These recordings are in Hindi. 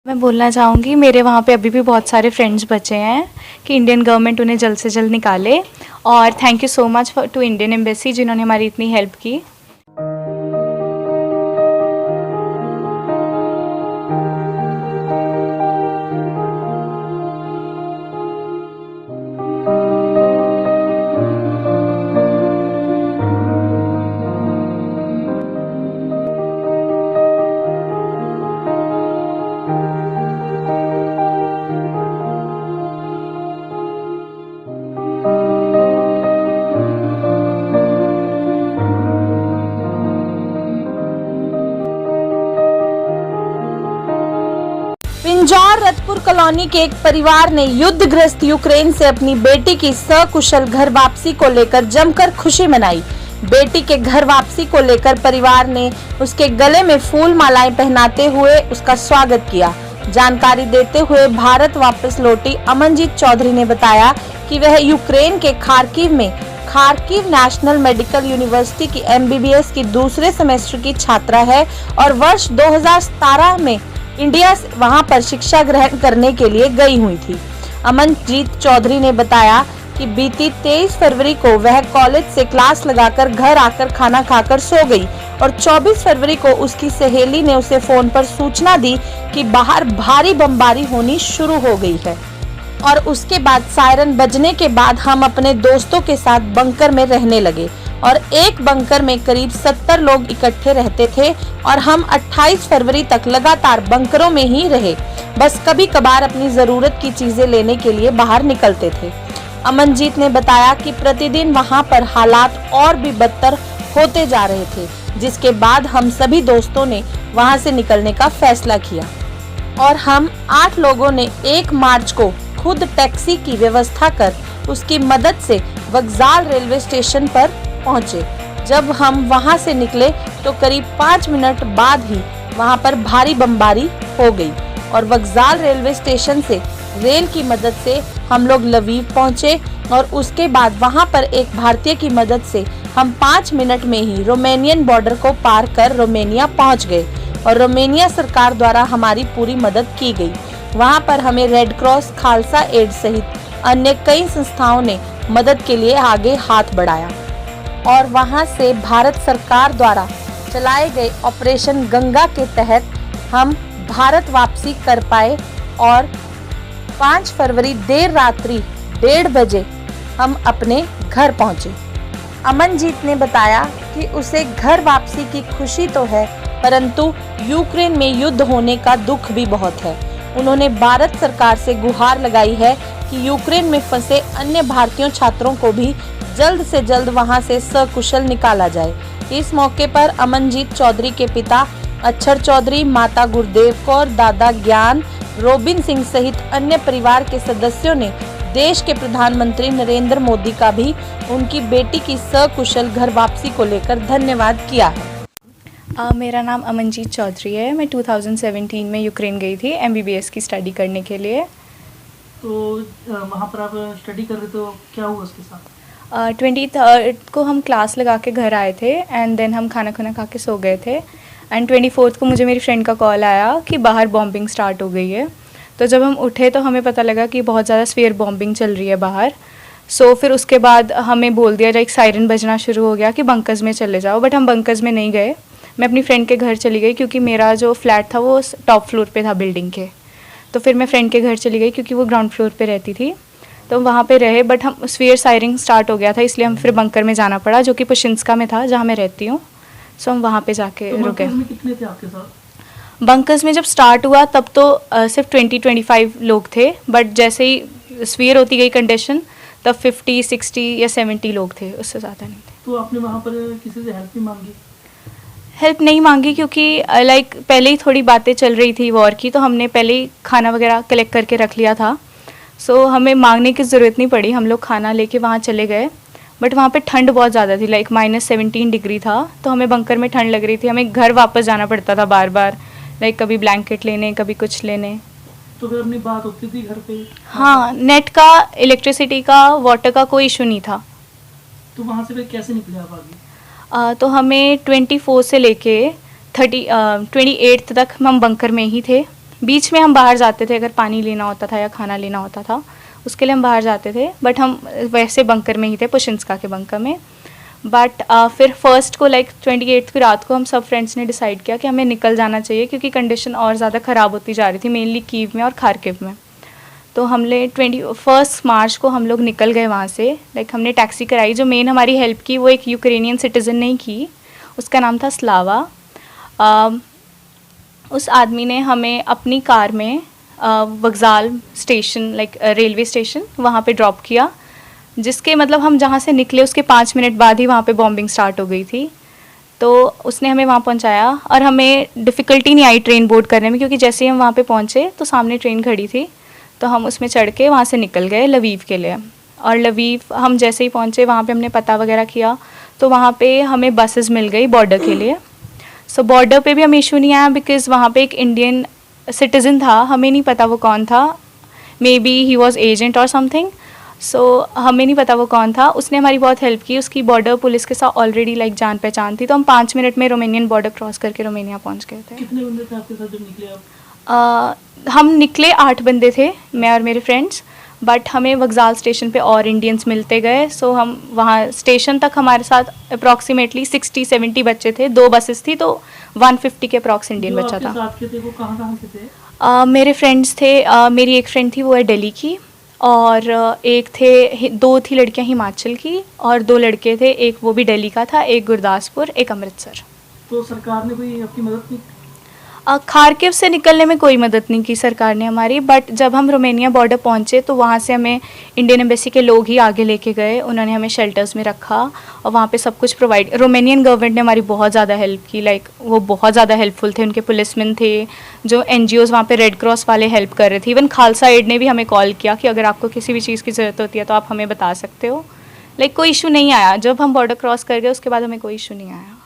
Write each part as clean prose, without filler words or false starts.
मैं बोलना चाहूँगी मेरे वहाँ पे अभी भी बहुत सारे फ्रेंड्स बचे हैं कि इंडियन गवर्नमेंट उन्हें जल्द से जल्द निकाले। और thank you so much to Indian embassy जिन्होंने हमारी इतनी हेल्प की। पिंजौर रतपुर कॉलोनी के एक परिवार ने युद्धग्रस्त यूक्रेन से अपनी बेटी की सकुशल घर वापसी को लेकर जमकर खुशी मनाई। बेटी के घर वापसी को लेकर परिवार ने उसके गले में फूल मालाएं पहनाते हुए उसका स्वागत किया। जानकारी देते हुए भारत वापस लौटी अमनजीत चौधरी ने बताया कि वह यूक्रेन के खार्किव में खार्किव नेशनल मेडिकल यूनिवर्सिटी की MBBS की दूसरे सेमेस्टर की छात्रा है और वर्ष 2017 में इंडिया से वहां पर शिक्षा ग्रहण करने के लिए गई हुई थी। अमनजीत चौधरी ने बताया कि बीती 23 फरवरी को वह कॉलेज से क्लास लगाकर घर आकर खाना खाकर सो गई और 24 फरवरी को उसकी सहेली ने उसे फोन पर सूचना दी कि बाहर भारी बमबारी होनी शुरू हो गई है। और उसके बाद सायरन बजने के बाद हम अपने दोस्तों के साथ बंकर में रहने लगे और एक बंकर में करीब 70 लोग इकट्ठे रहते थे और हम 28 फरवरी तक लगातार बंकरों में ही रहे। बस कभी कभार अपनी जरूरत की चीजें लेने के लिए बाहर निकलते थे। अमनजीत ने बताया कि प्रतिदिन वहां पर हालात और भी बदतर होते जा रहे थे, जिसके बाद हम सभी दोस्तों ने वहां से निकलने का फैसला किया और हम 8 लोगों ने 1 मार्च को खुद टैक्सी की व्यवस्था कर उसकी मदद से वक्जाल रेलवे स्टेशन पर पहुंचे। जब हम वहां से निकले तो करीब 5 मिनट बाद ही वहां पर भारी बमबारी हो गई और वक्जाल रेलवे स्टेशन से रेल की मदद से हम लोग लवीव पहुंचे और उसके बाद वहां पर एक भारतीय की मदद से हम 5 मिनट में ही रोमेनियन बॉर्डर को पार कर रोमेनिया पहुंच गए और रोमेनिया सरकार द्वारा हमारी पूरी मदद की गई। वहां पर हमें रेड क्रॉस, खालसा एड सहित अन्य कई संस्थाओं ने मदद के लिए आगे हाथ बढ़ाया और वहां से भारत सरकार द्वारा चलाए गए ऑपरेशन गंगा के तहत हम भारत वापसी कर पाए और 5 फरवरी देर रात्रि 1:30 बजे हम अपने घर पहुंचे। अमनजीत ने बताया कि उसे घर वापसी की खुशी तो है, परंतु यूक्रेन में युद्ध होने का दुख भी बहुत है। उन्होंने भारत सरकार से गुहार लगाई है कि यूक्रेन में फंसे अन्य भारतीय छात्रों को भी जल्द से जल्द वहां से सकुशल निकाला जाए। इस मौके पर अमनजीत चौधरी के पिता अक्षर चौधरी, माता गुरदेव कौर, दादा ज्ञान, रोबिन सिंह सहित अन्य परिवार के सदस्यों ने देश के प्रधानमंत्री नरेंद्र मोदी का भी उनकी बेटी की सकुशल घर वापसी को लेकर धन्यवाद किया है। मेरा नाम अमनजीत चौधरी है। मैं 2017 में यूक्रेन गई थी MBBS की स्टडी करने के लिए। तो वहाँ पर आप स्टडी कर रहे तो क्या हुआ उसके साथ? 23 को हम क्लास लगा के घर आए थे एंड देन हम खाना खा के सो गए थे एंड 24 को मुझे मेरी फ्रेंड का कॉल आया कि बाहर बॉम्बिंग स्टार्ट हो गई है। तो जब हम उठे तो हमें पता लगा कि बहुत ज़्यादा स्फीयर बॉम्बिंग चल रही है बाहर। फिर उसके बाद हमें बोल दिया जाए, सायरन बजना शुरू हो गया कि बंकर्स में चले जाओ, बट हम बंकर्स में नहीं गए। मैं अपनी फ्रेंड के घर चली गई क्योंकि मेरा जो फ्लैट था वो टॉप फ्लोर पे था बिल्डिंग के। तो फिर मैं फ्रेंड के घर चली गई क्योंकि वो ग्राउंड फ्लोर पे रहती थी। तो वहाँ पे रहे, बट हम स्फीयर सायरिंग स्टार्ट हो गया था, इसलिए हम फिर बंकर में जाना पड़ा जो कि पुशिंस्का में था जहाँ मैं रहती हूँ। सो हम वहाँ पे जाके रुके। कितने थे आपके साथ? बंकर्स में जब स्टार्ट हुआ तब तो सिर्फ 20-25 लोग थे, बट जैसे ही स्फीयर होती गई कंडीशन तब 50, 60 या 70 लोग थे, उससे ज़्यादा नहीं थे। तो आपने वहाँ पर किसी से हेल्प भी मांगी? हेल्प नहीं मांगी क्योंकि लाइक पहले ही थोड़ी बातें चल रही थी वॉर की, तो हमने पहले ही खाना वगैरह कलेक्ट करके रख लिया था। हमें मांगने की ज़रूरत नहीं पड़ी, हम लोग खाना लेके वहाँ चले गए। बट वहाँ पे ठंड बहुत ज़्यादा थी, लाइक -17 डिग्री था, तो हमें बंकर में ठंड लग रही थी। हमें घर वापस जाना पड़ता था बार बार, लाइक कभी ब्लैंकेट लेने, कभी कुछ लेने। तो फिर अपनी बात होती थी घर पे? हाँ, नेट का, इलेक्ट्रिसिटी का, वाटर का कोई इशू नहीं था। तो वहाँ से फिर कैसे निकले आप आगे? तो हमें 24 से लेके 28 तक हम बंकर में ही थे बीच में हम बाहर जाते थे अगर पानी लेना होता था या खाना लेना होता था, उसके लिए हम बाहर जाते थे, बट हम वैसे बंकर में ही थे, पुशिंस्का के बंकर में। बट फिर फर्स्ट को लाइक 28 की रात को हम सब फ्रेंड्स ने डिसाइड किया कि हमें निकल जाना चाहिए क्योंकि कंडीशन और ज़्यादा ख़राब होती जा रही थी, मेनली कीव में और खारकिव में। तो हमने 21 मार्च को हम लोग निकल गए वहाँ से। लाइक हमने टैक्सी कराई, जो मेन हमारी हेल्प की वो एक यूक्रेनियन सिटीज़न ने की, उसका नाम था स्लावा। उस आदमी ने हमें अपनी कार में वक्जाल स्टेशन, लाइक रेलवे स्टेशन, वहाँ पे ड्रॉप किया, जिसके मतलब हम जहाँ से निकले उसके 5 मिनट बाद ही वहाँ पे बॉम्बिंग स्टार्ट हो गई थी। तो उसने हमें वहाँ पहुँचाया और हमें डिफ़िकल्टी नहीं आई ट्रेन बोर्ड करने में, क्योंकि जैसे ही हम वहाँ पे पहुँचे तो सामने ट्रेन खड़ी थी, तो हम उसमें चढ़ के वहाँ से निकल गए लवीव के लिए। और लवीव हम जैसे ही पहुँचे वहाँ पे हमने पता वगैरह किया, तो वहाँ पे हमें बसेस मिल गई बॉर्डर के लिए। सो बॉर्डर पे भी हमें इशू नहीं आया, बिकॉज़ वहाँ पे एक इंडियन सिटीज़न था, हमें नहीं पता वो कौन था, may be he was agent और समथिंग। सो हमें नहीं पता वो कौन था, उसने हमारी बहुत हेल्प की, उसकी बॉर्डर पुलिस के साथ ऑलरेडी लाइक जान पहचान थी, तो हम 5 मिनट में रोमेनियन बॉर्डर क्रॉस करके रोमेनिया पहुँच गए थे। कितने बंदे थे आपके साथ जब निकले आप? हम निकले 8 बंदे थे, मैं और मेरे फ्रेंड्स, बट हमें वक्जाल स्टेशन पे और इंडियंस मिलते गए। सो हम वहाँ स्टेशन तक हमारे साथ अप्रॉक्सीमेटली 60-70 बच्चे थे, 2 बसेस थी, तो 150 के अप्रॉक्स इंडियन जो बच्चा आपके था। साथ के थे वो कहाँ से थे? मेरे फ्रेंड्स थे, मेरी एक फ्रेंड थी वो है दिल्ली की, और एक थे 2 थी लड़कियां हिमाचल की, और 2 लड़के थे, एक वो भी दिल्ली का था, एक गुरदासपुर, एक अमृतसर। तो सरकार ने कोई आपकी मदद नहीं? खारकिव से निकलने में कोई मदद नहीं की सरकार ने हमारी, बट जब हम रोमेनिया बॉर्डर पहुंचे तो वहाँ से हमें इंडियन एम्बेसी के लोग ही आगे लेके गए, उन्होंने हमें शेल्टर्स में रखा और वहाँ पे सब कुछ प्रोवाइड, रोमेनियन गवर्नमेंट ने हमारी बहुत ज़्यादा हेल्प की, लाइक वो बहुत ज़्यादा हेल्पफुल थे, उनके पुलिसमैन थे, जो NGOs वहाँ पे रेड क्रॉस वाले हेल्प कर रहे थे, इवन खालसा एड ने भी हमें कॉल किया कि अगर आपको किसी भी चीज़ की ज़रूरत होती है तो आप हमें बता सकते हो। लाइक कोई इशू नहीं आया, जब हम बॉर्डर क्रॉस कर गए उसके बाद हमें कोई इशू नहीं आया।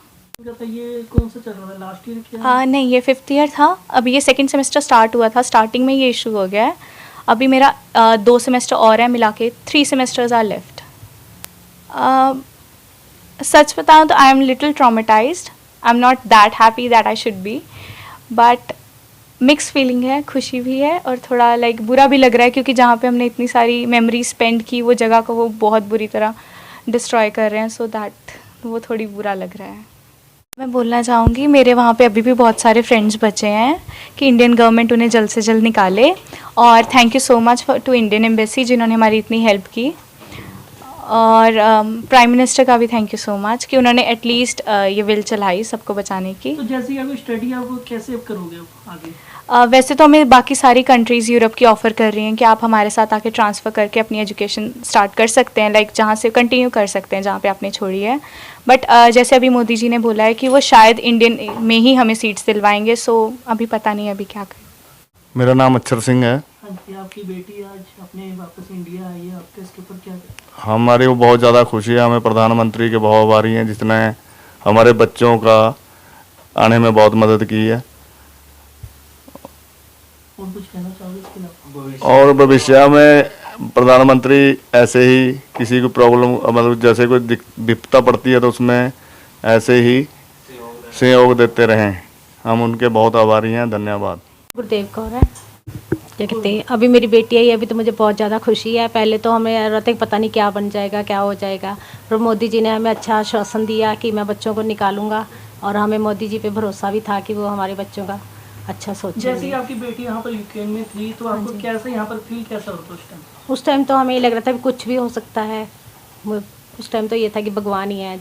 ये कौन सा चल रहा था, लास्ट ईयर क्या? नहीं, ये 5th ईयर था, अभी ये 2nd सेमेस्टर स्टार्ट हुआ था, स्टार्टिंग में ये इशू हो गया है, अभी मेरा 2 सेमेस्टर और है, मिला के 3 सेमेस्टर्स आर लेफ्ट। सच बताऊँ तो I am little traumatised, I am not that happy that I should be, but mix feeling है, खुशी भी है और थोड़ा लाइक बुरा भी लग रहा है, क्योंकि जहाँ पे हमने इतनी सारी मेमोरी स्पेंड की वो जगह को वो बहुत बुरी तरह डिस्ट्रॉय कर रहे हैं, सो दैट वो थोड़ी बुरा लग रहा है। मैं बोलना चाहूँगी मेरे वहाँ पे अभी भी बहुत सारे फ्रेंड्स बचे हैं कि इंडियन गवर्नमेंट उन्हें जल्द से जल्द निकाले, और thank you so much to Indian embassy जिन्होंने हमारी इतनी हेल्प की, और प्राइम मिनिस्टर का भी थैंक यू सो मच कि उन्होंने एटलीस्ट ये विल चलाई सबको बचाने की। तो जैसे आपकी स्टडी आप कैसे करोगे आगे? वैसे तो हमें बाकी सारी कंट्रीज़ यूरोप की ऑफ़र कर रही हैं कि आप हमारे साथ आके ट्रांसफ़र करके अपनी एजुकेशन स्टार्ट कर सकते हैं, लाइक जहाँ से कंटिन्यू कर सकते हैं जहाँ पे आपने छोड़ी है, बट जैसे अभी मोदी जी ने बोला है कि वो शायद इंडियन में ही हमें सीट्स दिलवाएंगे, सो अभी पता नहीं अभी क्या करें। मेरा नाम अक्षर सिंह है। हाँ जी, आपकी बेटी आज अपने वापस इंडिया आई है, आपके इसके ऊपर क्या? हमारी वो बहुत ज़्यादा खुशी है, हमें प्रधानमंत्री के बहुत आभारी हैं जिसने हमारे बच्चों का आने में बहुत मदद की है, और कुछ कहना चाहोगे इसके अलावा? और भविष्य में प्रधानमंत्री ऐसे ही किसी को प्रॉब्लम मतलब जैसे कोई विपदा पड़ती है तो उसमें ऐसे ही सहयोग देते रहें, हम उनके बहुत आभारी हैं। धन्यवाद। गुरुदेव कौर है, क्या कहते हैं, अभी मेरी बेटी आई, अभी तो मुझे बहुत ज़्यादा खुशी है। पहले तो हमें रहता है पता नहीं क्या बन जाएगा, क्या हो जाएगा, पर मोदी जी ने हमें अच्छा आश्वासन दिया कि मैं बच्चों को निकालूंगा, और हमें मोदी जी पे भरोसा भी था कि वो हमारे बच्चों का अच्छा जैसे सोचेंगे। ही आपकी बेटी यहाँ पर यूक्रेन में थी तो आपको कैसे यहाँ पर फील कैसा होता उस टाइम? उस टाइम तो हमें ये लग रहा था कि कुछ भी हो सकता है, उस टाइम तो ये था कि भगवान ही है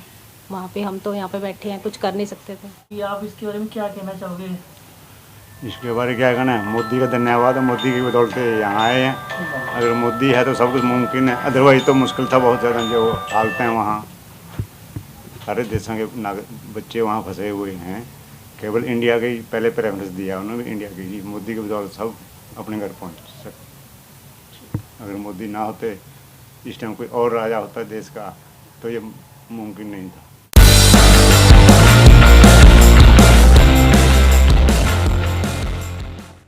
वहाँ पे, हम तो यहाँ पे बैठे हैं, कुछ कर नहीं सकते थे। कि आप इसके बारे में क्या कहना चाहोगे? इसके बारे क्या कहना है, मोदी का धन्यवाद है, मोदी की बदौलत यहाँ आए हैं। अगर मोदी है तो सब कुछ मुमकिन है, अदरवाइज तो मुश्किल था बहुत ज़्यादा। जो हालतें हैं वहाँ सारे देशों के बच्चे वहाँ फंसे हुए हैं, केवल इंडिया के ही पहले प्रेफरेंस दिया उन्होंने, इंडिया की ही। मोदी की बदौलत सब अपने घर पहुँच सकते। अगर मोदी ना होते, इस टाइम कोई और राजा होता देश का तो ये मुमकिन नहीं था।